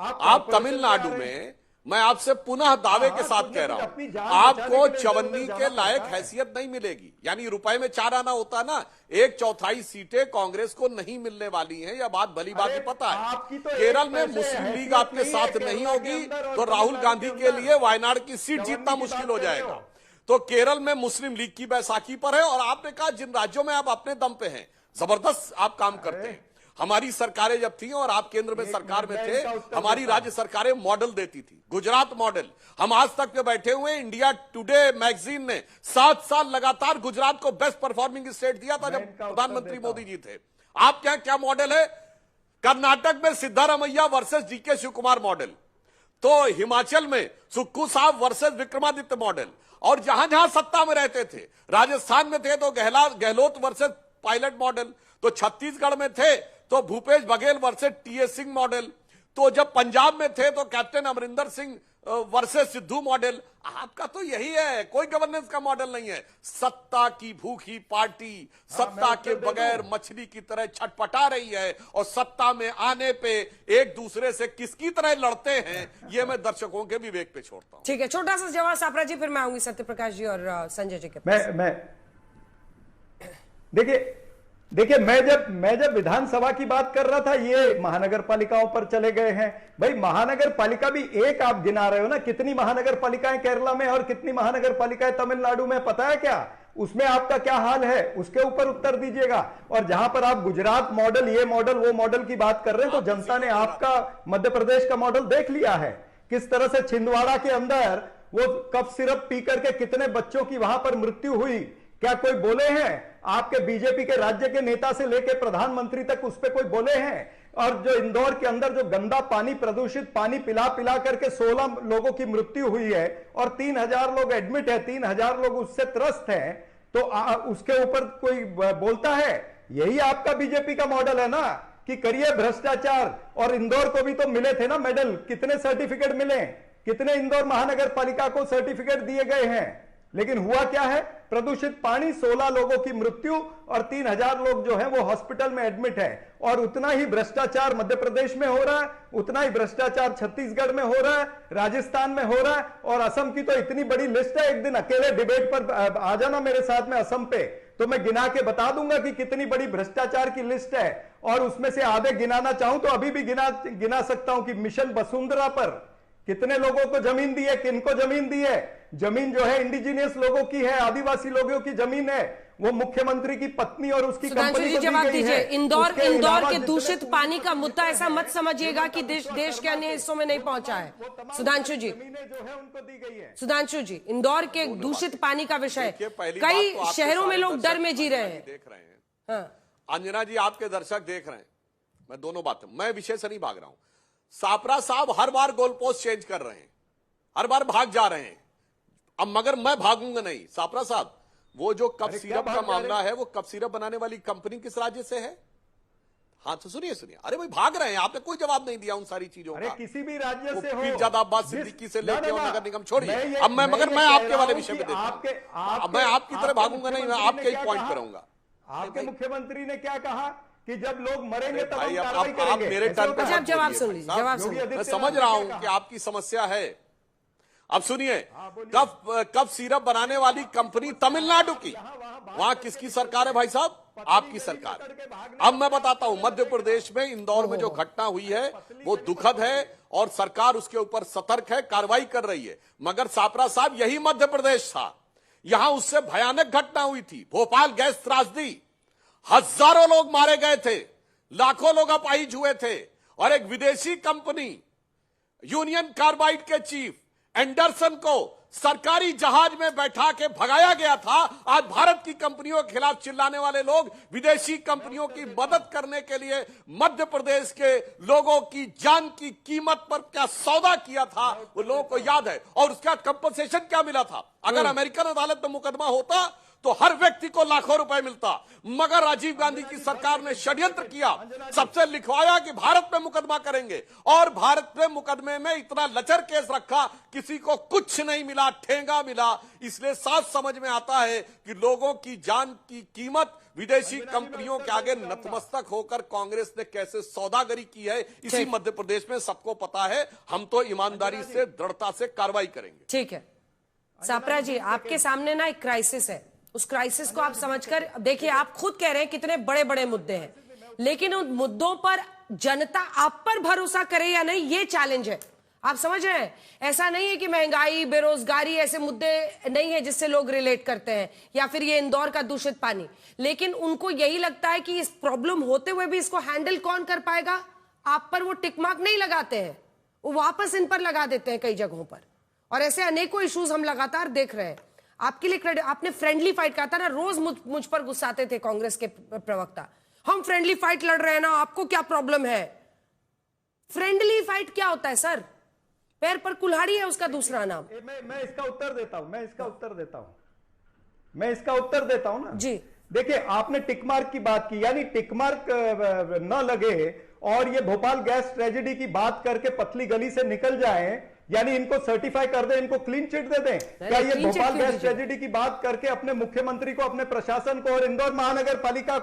आप तमिलनाडु में, मैं आपसे पुनः दावे के साथ कह रहा हूं, आपको चवन्नी के लायक हैसियत नहीं मिलेगी। यानी रुपए में 4 आना होता ना, 1/4 सीटें कांग्रेस को नहीं मिलने वाली हैं, यह बात भली बात ही पता है। केरल में मुस्लिम लीग आपके साथ नहीं होगी तो राहुल गांधी के लिए वायनाड की सीट जीतना मुश्किल हो जाएगा। तो केरल में मुस्लिम लीग की बैसाखी पर है। और आपने कहा जिन राज्यों में आप अपने दम पे हैं, जबरदस्त आप काम करते हैं। हमारी सरकारें जब थी और आप केंद्र में सरकार में थे, हमारी राज्य सरकारें मॉडल देती थी, गुजरात मॉडल। हम आज तक पे बैठे हुए, इंडिया टुडे मैगजीन ने 7 साल लगातार गुजरात को बेस्ट परफॉर्मिंग स्टेट दिया था जब प्रधानमंत्री मोदी जी थे। आपके यहां क्या मॉडल है? कर्नाटक में Siddaramaiah versus DK Shiva Kumar model, तो हिमाचल में सुक्खू साहब वर्सेस विक्रमादित्य मॉडल। और जहां जहां सत्ता में रहते थे, राजस्थान में थे तो गहलोत वर्सेस पायलट मॉडल, तो छत्तीसगढ़ में थे तो Bhupesh Baghel versus TS Singh model, तो जब पंजाब में थे तो captain Amarinder Singh versus Sidhu model. आपका तो यही है, कोई गवर्नेंस का मॉडल नहीं है। सत्ता की भूखी पार्टी सत्ता के बगैर मछली की तरह छटपटा रही है, और सत्ता में आने पे एक दूसरे से किसकी तरह लड़ते हैं, ये मैं दर्शकों के विवेक पे छोड़ता हूं। ठीक है, छोटा सा जवाब सापरा जी, फिर मैं आऊंगी सत्यप्रकाश जी और संजय जी के पास। मैं देखिए मैं जब विधानसभा की बात कर रहा था, ये महानगर पालिकाओं पर चले गए हैं। भाई महानगर पालिका भी एक आप गिना रहे हो ना, कितनी महानगर पालिकाएं केरला में और कितनी महानगर पालिकाएं तमिलनाडु में, पता है क्या? उसमें आपका क्या हाल है, उसके ऊपर उत्तर दीजिएगा। और जहां पर आप गुजरात मॉडल, ये मॉडल, वो मॉडल की बात कर रहे हैं, तो जनता ने आपका मध्य प्रदेश का मॉडल देख लिया है, किस तरह से छिंदवाड़ा के अंदर वो कफ सिरप पी करके कितने बच्चों की वहां पर मृत्यु हुई। क्या कोई बोले हैं? आपके बीजेपी के राज्य के नेता से लेकर प्रधानमंत्री तक उस पर कोई बोले हैं? और जो इंदौर के अंदर जो गंदा पानी, प्रदूषित पानी पिला पिला करके 16 लोगों की मृत्यु हुई है और 3000 लोग एडमिट है, 3000 लोग उससे त्रस्त हैं, तो उसके ऊपर कोई बोलता है? यही आपका बीजेपी का मॉडल है ना, कि करिए भ्रष्टाचार। और इंदौर को भी तो मिले थे ना मेडल, कितने सर्टिफिकेट मिले, कितने इंदौर महानगर पालिका को सर्टिफिकेट दिए गए हैं। लेकिन हुआ क्या है? प्रदूषित पानी, 16 लोगों की मृत्यु और 3000 लोग जो है वो हॉस्पिटल में एडमिट है। और उतना ही भ्रष्टाचार मध्य प्रदेश में हो रहा है, उतना ही भ्रष्टाचार छत्तीसगढ़ में हो रहा है, राजस्थान में हो रहा है, और असम की तो इतनी बड़ी लिस्ट है। एक दिन अकेले डिबेट पर आ जाना मेरे साथ में असम पे, तो मैं गिना के बता दूंगा कि कितनी बड़ी भ्रष्टाचार की लिस्ट है। और उसमें से आधे गिनाना चाहूं तो अभी भी गिना सकता हूं कि मिशन वसुंधरा पर कितने लोगों को जमीन दी है, किनको जमीन दी है। जमीन जो है इंडिजिनियस लोगों की है, आदिवासी लोगों की जमीन है, वो मुख्यमंत्री की पत्नी और उसकी कंपनी को जवाब दीजिए। इंदौर के दूषित पानी का मुद्दा ऐसा मत समझिएगा कि देश के अन्य हिस्सों में नहीं पहुंचा है। सुधांशु जी, जो है उनको दी गई है। सुधांशु जी, इंदौर के दूषित पानी का विषय, कई शहरों में लोग डर में जी रहे हैं, देख रहे हैं। अंजना जी, आपके दर्शक देख रहे हैं। मैं दोनों बातें, मैं विषय से नहीं भाग रहा हूं। सापरा साहब हर बार गोल पोस्ट चेंज कर रहे हैं, हर बार भाग जा रहे हैं। अब मगर मैं भागूंगा नहीं। सापरा साहब, वो जो कप सिरप का मामला है, वो कप सिरप बनाने वाली कंपनी किस राज्य से है? हाँ तो सुनिए, अरे भाई भाग रहे हैं, आपने कोई जवाब नहीं दिया उन सारी चीजों का। किसी भी राज्य से हो, ज्यादा अब्बास सिद्दीकी से लेके और नगर निगम छोड़िए। अब मैं आपके वाले विषय पे देखूंगा, मैं आपकी तरह भागूंगा नहीं, मैं आपके ही पॉइंट पर रहूंगा। आपके मुख्यमंत्री ने क्या कहा कि जब लोग मरेंगे तब भाई, हम कार्रवाई करेंगे। आप मेरे टर्न पे जवाब सुन लीजिए, जवाब सुनिए। मैं समझ रहा हूं कि आपकी समस्या है। अब सुनिए, कप सिरप बनाने वाली कंपनी तमिलनाडु की, वहां किसकी सरकार है भाई साहब? आपकी सरकार। अब मैं बताता हूं, मध्य प्रदेश में इंदौर में जो घटना हुई है वो दुखद है और सरकार उसके ऊपर सतर्क है, कार्रवाई कर रही है। मगर सापरा साहब, यही मध्य प्रदेश था, यहां उससे भयानक घटना हुई थी, भोपाल गैस त्रासदी। हजारों लोग मारे गए थे, लाखों लोग अपाहिज हुए थे, और एक विदेशी कंपनी यूनियन कार्बाइड के चीफ एंडरसन को सरकारी जहाज में बैठा के भगाया गया था। आज भारत की कंपनियों के खिलाफ चिल्लाने वाले लोग विदेशी कंपनियों की मदद करने के लिए मध्य प्रदेश के लोगों की जान की कीमत पर क्या सौदा किया था, वो लोगों को याद है। और उसका कंपनसेशन क्या मिला था? अगर अमेरिकन अदालत में मुकदमा होता तो हर व्यक्ति को लाखों रुपए मिलता। मगर राजीव गांधी की सरकार ने षड्यंत्र किया, सबसे लिखवाया कि भारत में मुकदमा करेंगे, और भारत में मुकदमे में इतना लचर केस रखा, किसी को कुछ नहीं मिला, ठेंगा मिला। इसलिए साफ समझ में आता है कि लोगों की जान की कीमत विदेशी कंपनियों के आगे नतमस्तक होकर कांग्रेस ने कैसे सौदागरी की है, इसी मध्य प्रदेश में सबको पता है। हम तो ईमानदारी से, दृढ़ता से कार्रवाई करेंगे। ठीक है सापरा जी, आपके सामने ना एक क्राइसिस है, उस क्राइसिस को आप समझकर देखिए। आप खुद कह रहे हैं कितने बड़े बड़े मुद्दे हैं, लेकिन उन मुद्दों पर जनता आप पर भरोसा करे या नहीं, ये चैलेंज है। आप समझ रहे हैं, ऐसा नहीं है कि महंगाई, बेरोजगारी ऐसे मुद्दे नहीं है जिससे लोग रिलेट करते हैं, या फिर ये इंदौर का दूषित पानी, लेकिन उनको यही लगता है कि इस प्रॉब्लम होते हुए भी इसको हैंडल कौन कर पाएगा। आप पर वो टिक मार्क नहीं लगाते हैं, वो वापस इन पर लगा देते हैं कई जगहों पर, और ऐसे अनेकों इश्यूज हम लगातार देख रहे हैं। आपके लिए क्रेडिट, आपने फ्रेंडली फाइट कहा था ना, रोज मुझ पर गुस्साते थे कांग्रेस के प्रवक्ता, हम फ्रेंडली फाइट लड़ रहे हैं ना, आपको क्या प्रॉब्लम है। फ्रेंडली फाइट क्या होता है सर? पैर पर कुल्हाड़ी है उसका दूसरा नाम। मैं इसका उत्तर देता हूं, मैं इसका उत्तर देता हूं ना जी। देखिए, आपने टिक मार्क की बात की, यानी टिक मार्क न लगे और ये भोपाल गैस ट्रेजेडी की बात करके पतली गली से निकल जाए, यानी इनको सर्टिफाई कर दें, इनको क्लीन चिट दे दें। क्या ये भोपाल गैस ट्रेजेडी की बात करके अपने मुख्यमंत्री को, अपने प्रशासन को और इंदौर महानगर पालिका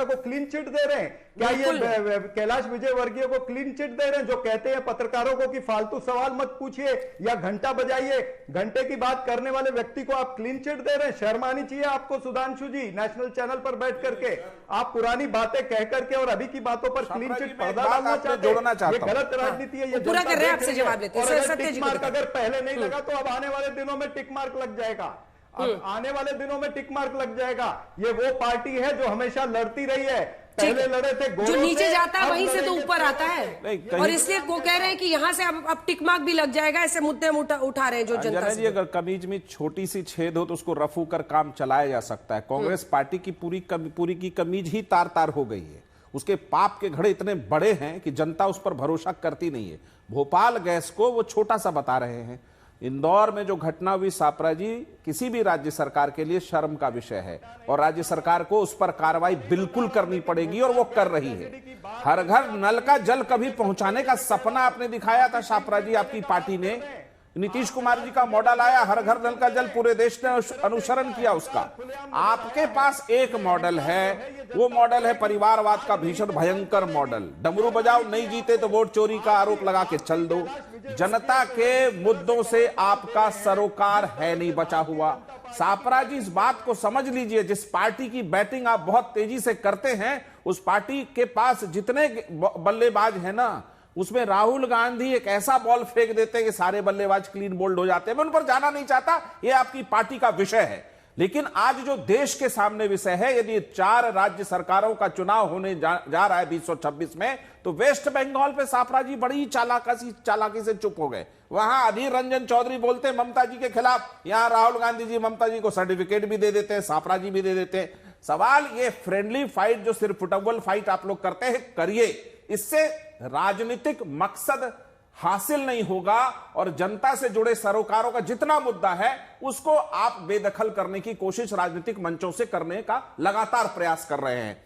को क्लीन चिट दे रहे हैं? क्या ये कैलाश विजयवर्गीय को क्लीन चिट दे रहे हैं, जो कहते हैं पत्रकारों को कि फालतू सवाल मत पूछिए या घंटा बजाइए? घंटे की बात करने वाले व्यक्ति को आप क्लीन चिट दे रहे हैं? शर्म आनी चाहिए आपको सुधांशु जी। नेशनल चैनल पर बैठ करके आप पुरानी बातें कह करके और अभी की बातों पर क्लीन चिट पर्दा डालना चाहते हैं। ये गलत राजनीति है। ये पूरा कर रहे हैं, आपसे जवाब लेते हैं। टिक मार्क अगर पहले नहीं लगा तो अब आने वाले दिनों में टिक मार्क लग जाएगा। अब आने वाले दिनों में टिक मार्क लग जाएगा। ये वो पार्टी है जो हमेशा लड़ती रही है, पहले लड़े थे, जो नीचे जाता है वहीं से तो ऊपर आता है, और इसलिए वो कह रहे हैं कि यहां से अब टिक मार्क भी लग जाएगा। ऐसे मुद्दे हम उठा रहे हैं जो जनता से। अगर कमीज में छोटी सी छेद हो तो उसको रफू कर काम चलाया जा सकता है। कांग्रेस पार्टी की पूरी की कमीज ही तार तार हो गई है। उसके पाप के घड़े इतने बड़े हैं कि जनता उस पर भरोसा करती नहीं है। भोपाल गैस को वो छोटा सा बता रहे हैं। इंदौर में जो घटना हुई सापरा जी, किसी भी राज्य सरकार के लिए शर्म का विषय है, और राज्य सरकार को उस पर कार्रवाई बिल्कुल करनी पड़ेगी, और वो कर रही है। हर घर नल का जल कभी पहुंचाने का सपना आपने दिखाया था सापरा जी, आपकी पार्टी ने। नीतीश कुमार जी का मॉडल आया, हर घर नल का जल, पूरे देश ने अनुसरण किया उसका। आपके पास एक मॉडल है, वो मॉडल है परिवारवाद का भीषण भयंकर मॉडल। डमरू बजाओ, नहीं जीते तो वोट चोरी का आरोप लगा के चल दो। जनता के मुद्दों से आपका सरोकार है नहीं बचा हुआ। सापरा जी, इस बात को समझ लीजिए, जिस पार्टी की बैटिंग आप बहुत तेजी से करते हैं, उस पार्टी के पास जितने बल्लेबाज हैं ना, उसमें राहुल गांधी एक ऐसा बॉल फेंक देते हैं कि सारे बल्लेबाज क्लीन बोल्ड हो जाते हैं। मैं उन पर जाना नहीं चाहता, यह आपकी पार्टी का विषय है। लेकिन आज जो देश के सामने विषय है, यदि 4 राज्य सरकारों का चुनाव होने जा रहा है 2026 में, तो वेस्ट बंगाल पे सापरा जी बड़ी चालाकी से चुप हो गए। वहां अधीर रंजन चौधरी बोलते ममता जी के खिलाफ, यहां राहुल गांधी जी ममता जी को सर्टिफिकेट भी दे देते हैं, सापरा जी भी दे देते हैं। सवाल ये फ्रेंडली फाइट जो सिर्फ फुटबॉल फाइट आप लोग करते हैं, करिए, इससे राजनीतिक मकसद हासिल नहीं होगा, और जनता से जुड़े सरोकारों का जितना मुद्दा है उसको आप बेदखल करने की कोशिश राजनीतिक मंचों से करने का लगातार प्रयास कर रहे हैं।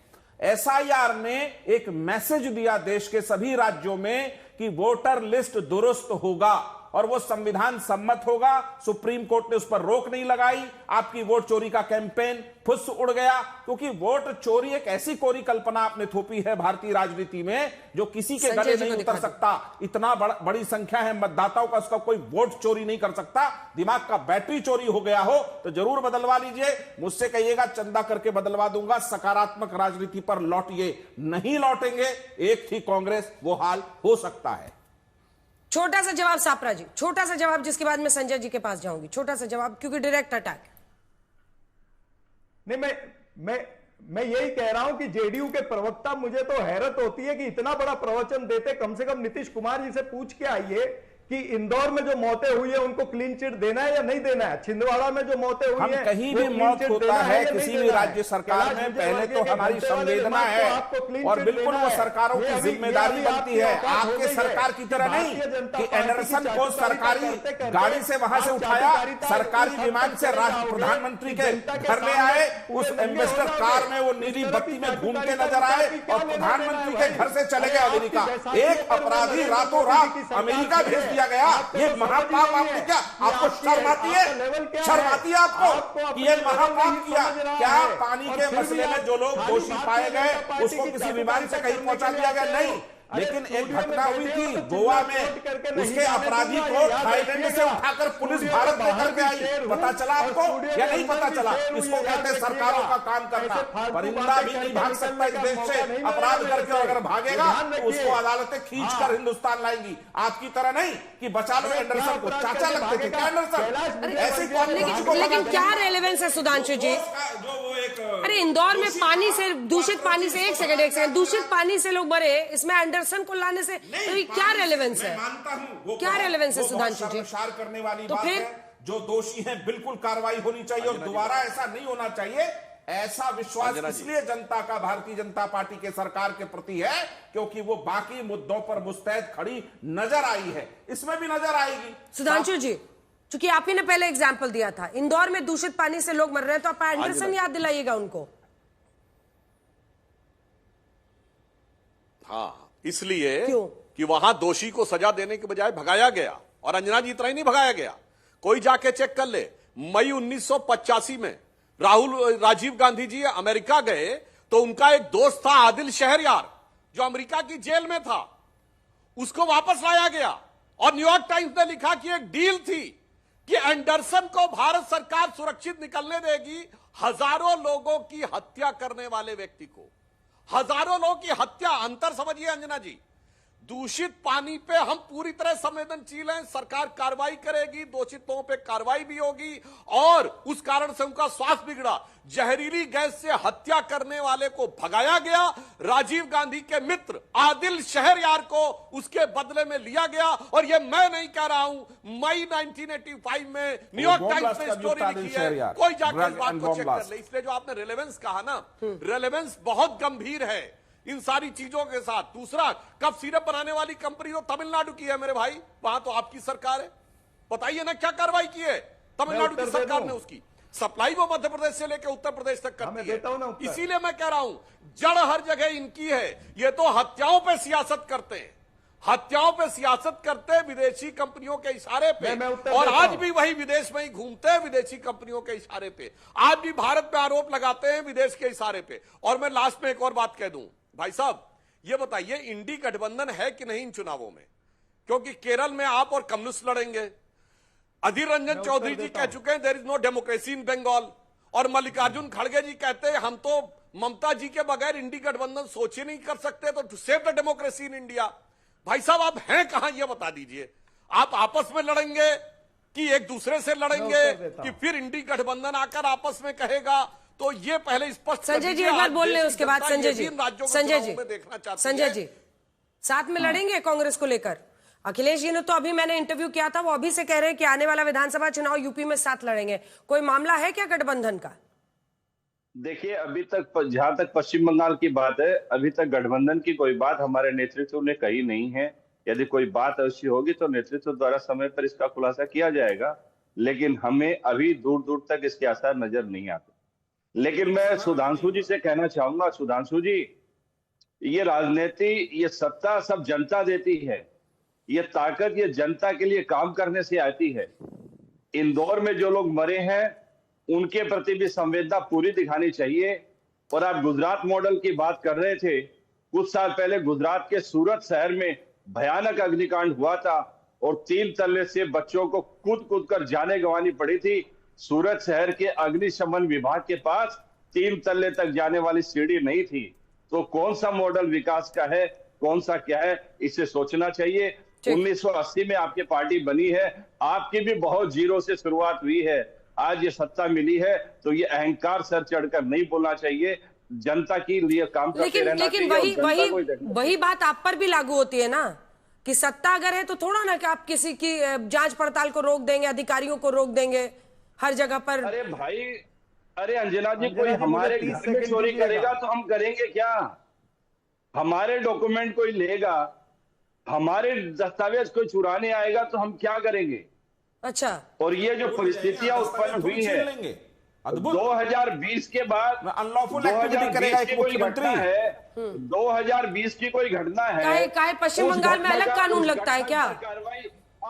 एसआईआर ने एक मैसेज दिया देश के सभी राज्यों में कि वोटर लिस्ट दुरुस्त होगा और वो संविधान सम्मत होगा। सुप्रीम कोर्ट ने उस पर रोक नहीं लगाई। आपकी वोट चोरी का कैंपेन फुस उड़ गया, क्योंकि वोट चोरी एक ऐसी कोरी कल्पना आपने थोपी है भारतीय राजनीति में जो किसी के गले नहीं उतर सकता। इतना बड़ी संख्या है मतदाताओं का, उसका कोई वोट चोरी नहीं कर सकता। दिमाग का बैटरी चोरी हो गया हो तो जरूर बदलवा लीजिए, मुझसे कहिएगा चंदा करके बदलवा दूंगा। सकारात्मक राजनीति पर लौटिए, नहीं लौटेंगे एक थी कांग्रेस, वो हाल हो सकता है। छोटा सा जवाब सापरा जी, छोटा सा जवाब, जिसके बाद मैं संजय जी के पास जाऊंगी। छोटा सा जवाब, क्योंकि डायरेक्ट अटैक। नहीं, मैं यही कह रहा हूं कि जेडीयू के प्रवक्ता, मुझे तो हैरत होती है कि इतना बड़ा प्रवचन देते। कम से कम नीतीश कुमार जी से पूछ के आइए कि इंदौर में जो मौतें हुई है उनको क्लीन चिट देना है या नहीं देना है। छिंदवाड़ा में जो मौतें हुई है, कहीं भी मौत होता है किसी भी राज्य सरकार में, पहले तो हमारी संवेदना है और बिल्कुल वो सरकारों की जिम्मेदारी बनती है। आपके सरकार की तरह नहीं कि एंडरसन को सरकारी गाड़ी से वहां से उठाया, सरकारी विमान से प्रधानमंत्री के घर ले आए, उस एम्बेसडर कार में वो नीली बत्ती में घूमते नजर आए और प्रधानमंत्री के घर से चले गए अमेरिका। एक अपराधी रातों रात अमेरिका भेज दिया गया। ये महापाप आपने क्या, आपको शर्म आती है? शर्म आती है आपको कि ये महापाप किया? क्या पानी के मसले में जो लोग दोषी पाए गए उसको किसी बीमारी से कहीं पहुंचा दिया गया? नहीं, लेकिन एक घटना हुई थी गोवा में, उसके अपराधी को थाईलैंड से उठाकर पुलिस भारत में करके आई। पता चला आपको या नहीं पता चला? इसको कहते हैं सरकारों का काम करना। परिंदा भी नहीं भाग सकता इस देश से, अपराध करके अगर भागेगा तो उसको अदालतें खींचकर हिंदुस्तान लाएंगी। आपकी तरह नहीं कि बचा लो एंडरसन को, चाचा लगते थे क्या एंडरसन? ऐसे लेकिन क्या रेलेवेंस है सुधांशु जी? अरे इंदौर में पानी से, दूषित पानी से, एक सेकंड, दूषित पानी से लोग मरे, इसमें एंडरसन को लाने से तो क्या रेलेवेंस है? मानता हूं क्या रेलेवेंस है सुधांशु जी? करने वाली तो बात फिर है, जो दोषी हैं बिल्कुल कार्रवाई होनी चाहिए और दोबारा ऐसा नहीं होना चाहिए। ऐसा विश्वास इसलिए जनता का भारतीय जनता पार्टी के सरकार के प्रति है क्योंकि वो बाकी मुद्दों पर मुस्तैद खड़ी नजर आई है, इसमें भी नजर आएगी। सुधांशु जी, चूंकि आप ही ने पहले एग्जाम्पल दिया था, इंदौर में दूषित पानी से लोग मर रहे हैं, तो आप एंडरसन याद दिलाइएगा उनको। हाँ, इसलिए कि वहां दोषी को सजा देने के बजाय भगाया गया। और अंजना जी इतना ही नहीं भगाया गया, कोई जाके चेक कर ले, मई 1985 में राजीव गांधी जी अमेरिका गए तो उनका एक दोस्त था आदिल शहरयार, जो अमेरिका की जेल में था, उसको वापस लाया गया। और न्यूयॉर्क टाइम्स ने लिखा कि एक डील थी कि एंडरसन को भारत सरकार सुरक्षित निकलने देगी हजारों लोगों की हत्या करने वाले व्यक्ति को। हजारों लोगों की हत्या, अंतर समझिए अंजना जी। दूषित पानी पे हम पूरी तरह संवेदनशील हैं, सरकार कार्रवाई करेगी, दोषित लोगों पे कार्रवाई भी होगी। और उस कारण से उनका स्वास्थ्य बिगड़ा, जहरीली गैस से हत्या करने वाले को भगाया गया। राजीव गांधी के मित्र आदिल शहरयार को उसके बदले में लिया गया। और ये मैं नहीं कह रहा हूं, मई 1985 में न्यूयॉर्क टाइम्स ने स्टोरी लिखी है, कोई जाकर इस बात को चेक कर ले। इसलिए जो आपने रेलेवेंस कहा ना, रेलेवेंस बहुत गंभीर है इन सारी चीजों के साथ। दूसरा, कफ सिरप बनाने वाली कंपनी तो तमिलनाडु की है मेरे भाई, वहां तो आपकी सरकार है, बताइए ना क्या कार्रवाई की है तमिलनाडु की सरकार ने? उसकी सप्लाई वो मध्य प्रदेश से लेकर उत्तर प्रदेश तक करती है। इसीलिए मैं कह रहा हूं, जड़ हर जगह इनकी है। ये तो हत्याओं पे सियासत करते हैं, हत्याओं पे सियासत करते हैं विदेशी कंपनियों के इशारे पे। और आज भी वही विदेश में ही घूमते हैं विदेशी कंपनियों के इशारे पे, आज भी भारत पे आरोप लगाते हैं विदेश के इशारे पे। और मैं लास्ट में एक और बात कह दूं, भाई साहब ये बताइए इंडी गठबंधन है कि नहीं इन चुनावों में? क्योंकि केरल में आप और कम्युनिस्ट लड़ेंगे, अधीर रंजन चौधरी जी कह चुके हैं there is no democracy in Bengal, और मल्लिकार्जुन खड़गे जी कहते हैं हम तो ममता जी के बगैर इंडी गठबंधन सोच ही नहीं कर सकते, तो to save the democracy in India. भाई साहब आप हैं कहां, ये बता दीजिए। आप आपस में लड़ेंगे कि एक दूसरे से लड़ेंगे कि फिर इंडी गठबंधन आकर आपस में कहेगा? तो ये पहले स्पष्ट संजय जी एक बार बोल रहे, उसके बाद संजय जी देखना चाहते संजय जी साथ में लड़ेंगे कांग्रेस को लेकर? अखिलेश जी ने तो अभी मैंने इंटरव्यू किया था, वो अभी से कह रहे हैं कि आने वाला विधानसभा चुनाव यूपी में साथ लड़ेंगे। कोई मामला है क्या गठबंधन का? देखिए, अभी तक जहां तक पश्चिम बंगाल की बात है, अभी तक गठबंधन की कोई बात हमारे नेतृत्व ने कही नहीं है। यदि कोई बात ऐसी होगी तो नेतृत्व द्वारा समय पर इसका खुलासा किया जाएगा, लेकिन हमें अभी दूर दूर तक इसके आसार नजर नहीं आते। लेकिन मैं सुधांशु जी से कहना चाहूंगा, सुधांशु जी, ये राजनीति, ये सत्ता सब जनता देती है, ये ताकत ये जनता के लिए काम करने से आती है। इंदौर में जो लोग मरे हैं उनके प्रति भी संवेदना पूरी दिखानी चाहिए। और आप गुजरात मॉडल की बात कर रहे थे, कुछ साल पहले गुजरात के सूरत शहर में भयानक अग्निकांड हुआ था और 3 तल्ले से बच्चों को कूद कूद कर जाने गंवानी पड़ी थी। सूरत शहर के अग्निशमन विभाग के पास 3 तल्ले तक जाने वाली सीढ़ी नहीं थी। तो कौन सा मॉडल विकास का है, कौन सा क्या है, इसे सोचना चाहिए। 1980 में आपकी पार्टी बनी है, आपकी भी बहुत जीरो से शुरुआत हुई है। आज ये सत्ता मिली है तो ये अहंकार सर चढ़कर नहीं बोलना चाहिए, जनता के लिए काम करते रहना चाहिए। लेकिन वही बात आप पर भी लागू होती है ना, कि सत्ता अगर है तो थोड़ा ना कि आप किसी की जांच पड़ताल को रोक देंगे, अधिकारियों को रोक देंगे हर जगह पर। अरे भाई, अरे अंजना जी, कोई हमारे घर में चोरी करेगा तो हम करेंगे क्या? हमारे डॉक्यूमेंट कोई लेगा, हमारे दस्तावेज कोई चुराने आएगा तो हम क्या करेंगे? अच्छा, और ये जो परिस्थितियां उत्पन्न हुई है 2020 के बाद, अनलॉफुल एक्टिविटी करेगा एक मुख्यमंत्री है, 2020 की कोई घटना है, काहे पश्चिम बंगाल में अलग कानून लगता है क्या?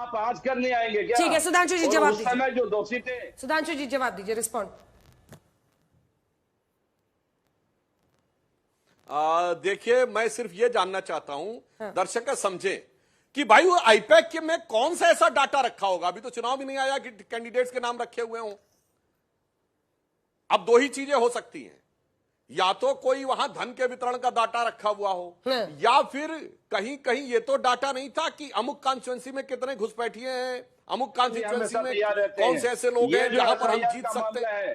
आप आज करने आएंगे क्या? ठीक है, सुधांशु जी और जवाब उस दीजिए। समय जो दोषी थे, सुधांशु जी जवाब दीजिए, रिस्पॉन्ड। देखिए, मैं सिर्फ ये जानना चाहता हूं, दर्शक समझे कि भाई वो आईपैक के में कौन सा ऐसा डाटा रखा होगा? अभी तो चुनाव भी नहीं आया कि कैंडिडेट्स के नाम रखे हुए हों। अब दो ही चीजें हो सकती हैं, या तो कोई वहां धन के वितरण का डाटा रखा हुआ हो, या फिर कहीं कहीं ये तो डाटा नहीं था कि अमुक कॉन्स्टिट्यूएंसी में कितने घुसपैठिए हैं, अमुक कॉन्स्टिट्यूएंसी में कौन से ऐसे लोग हैं जहां पर हम जीत सकते हैं।